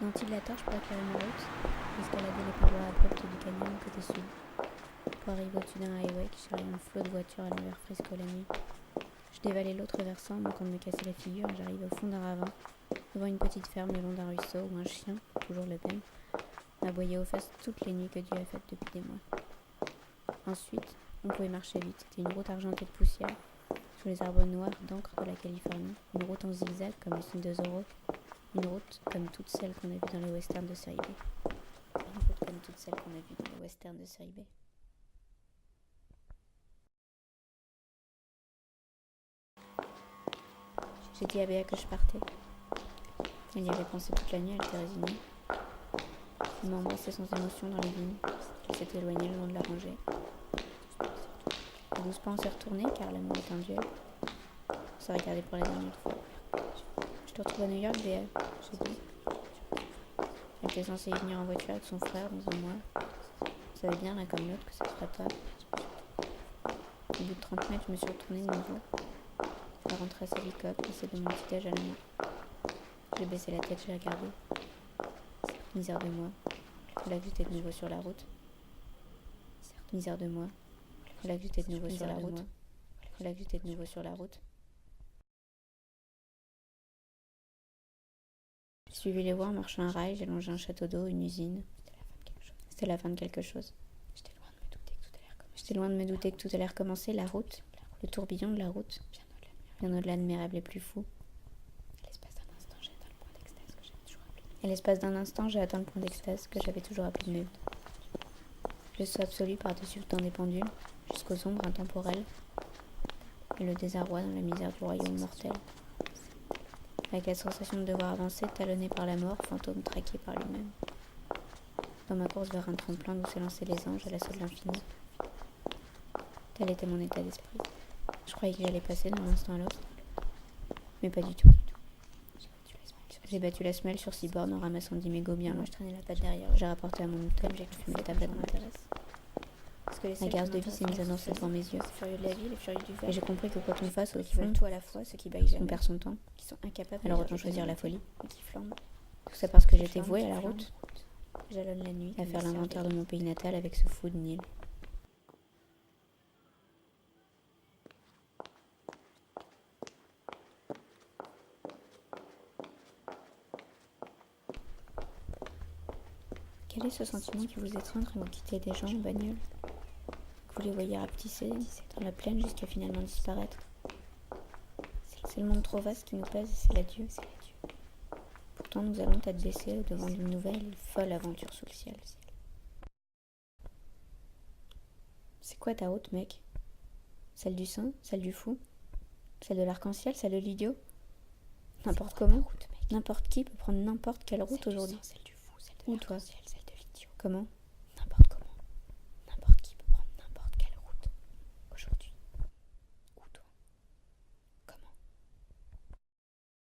D'un de la torche pour éclairer ma route, escalader les parois abruptes du canyon côté sud. Pour arriver au-dessus d'un highway qui charriait un flot de voitures à l'envers frisco la nuit. Je dévalais l'autre versant, manquant de me casser la figure, et j'arrivais au fond d'un ravin, devant une petite ferme le long d'un ruisseau où un chien, toujours le même, m'aboyait aux fesses toutes les nuits que Dieu a faites depuis des mois. Ensuite, on pouvait marcher vite. C'était une route argentée de poussière, sous les arbres noirs d'encre de la Californie, une route en zigzag comme le signe de Zorro, une route comme toutes celles qu'on a vues dans les westerns de série B. Une route comme toutes celles qu'on a vues dans les westerns de série B. J'ai dit à Béa que je partais. Elle y avait pensé toute la nuit, elle était résignée. Elle m'a embrassé sans émotion dans les vignes. Elle s'est éloignée le long de la rangée. À 12 pas, on s'est retourné car l'amour est un duel. On s'est regardé pour la dernière fois. Je te retrouve à New York, Béa, j'ai dit. Elle était censée y venir en voiture avec son frère dans un mois. On savait bien l'un comme l'autre que ça ne ferait pas. Au bout de 30 mètres, je me suis retournée de nouveau. Elle rentrait à sa bicoque, laissée de mon petit-déj à la main. J'ai baissé la tête, j'ai regardé. Misère de moi. Voilà que j'étais de nouveau sur la route. Misère de moi. Voilà que j'étais de nouveau sur la route. Voilà que j'étais de nouveau sur la route. J'ai suivi les voies en marchant un rail, j'ai longé un château d'eau, une usine. C'était la fin de quelque chose. J'étais loin de me douter que tout allait recommencer, la route, le tourbillon de la route, bien au-delà de mes rêves les plus fous. Et l'espace d'un instant, j'ai atteint le point d'extase que j'avais toujours appelé de mes vœux. Le saut absolu par-dessus le temps des pendules, jusqu'aux ombres intemporelles, et le désarroi dans la misère du royaume mortel. Avec la sensation de devoir avancer, talonné par la mort, fantôme traqué par lui-même. Dans ma course vers un tremplin d'où s'élançaient les anges à l'assaut de l'infini. Tel était mon état d'esprit. Je croyais que j'allais passer d'un instant à l'autre, mais pas du tout. J'ai battu la semelle sur 6 bornes en ramassant 10 mégots bien loin. Je traînais la patte derrière. J'ai rapporté à mon hôtel, j'ai fumé la tablette m'intéresse. La garde de vie s'est mise à danser devant mes yeux. Les furieux de la vie, les furieux du verre. Et j'ai compris que quand on face aux qui veulent tout à la fois, ceux qui baillent jamais, on perd son temps, qui sont incapables, alors autant choisir la folie, et qui flambent. Tout ça parce que j'étais vouée à la route. Jalonne la nuit, à faire l'inventaire de mon pays natal avec ce fou de Nil. Quel est ce sentiment qui vous étreint quand vous quittez des gens en bagnole, que vous les voyez rapetisser dans la plaine jusqu'à finalement disparaître? C'est le monde trop vaste qui nous pèse et c'est l'adieu. Pourtant nous allons tête baissée au devant d'une nouvelle et folle aventure sous le ciel. C'est quoi ta route, mec? Celle du saint? Celle du fou? Celle de l'arc-en-ciel? Celle de l'idiot? N'importe comment? N'importe qui peut prendre n'importe quelle route aujourd'hui. Où toi? Comment?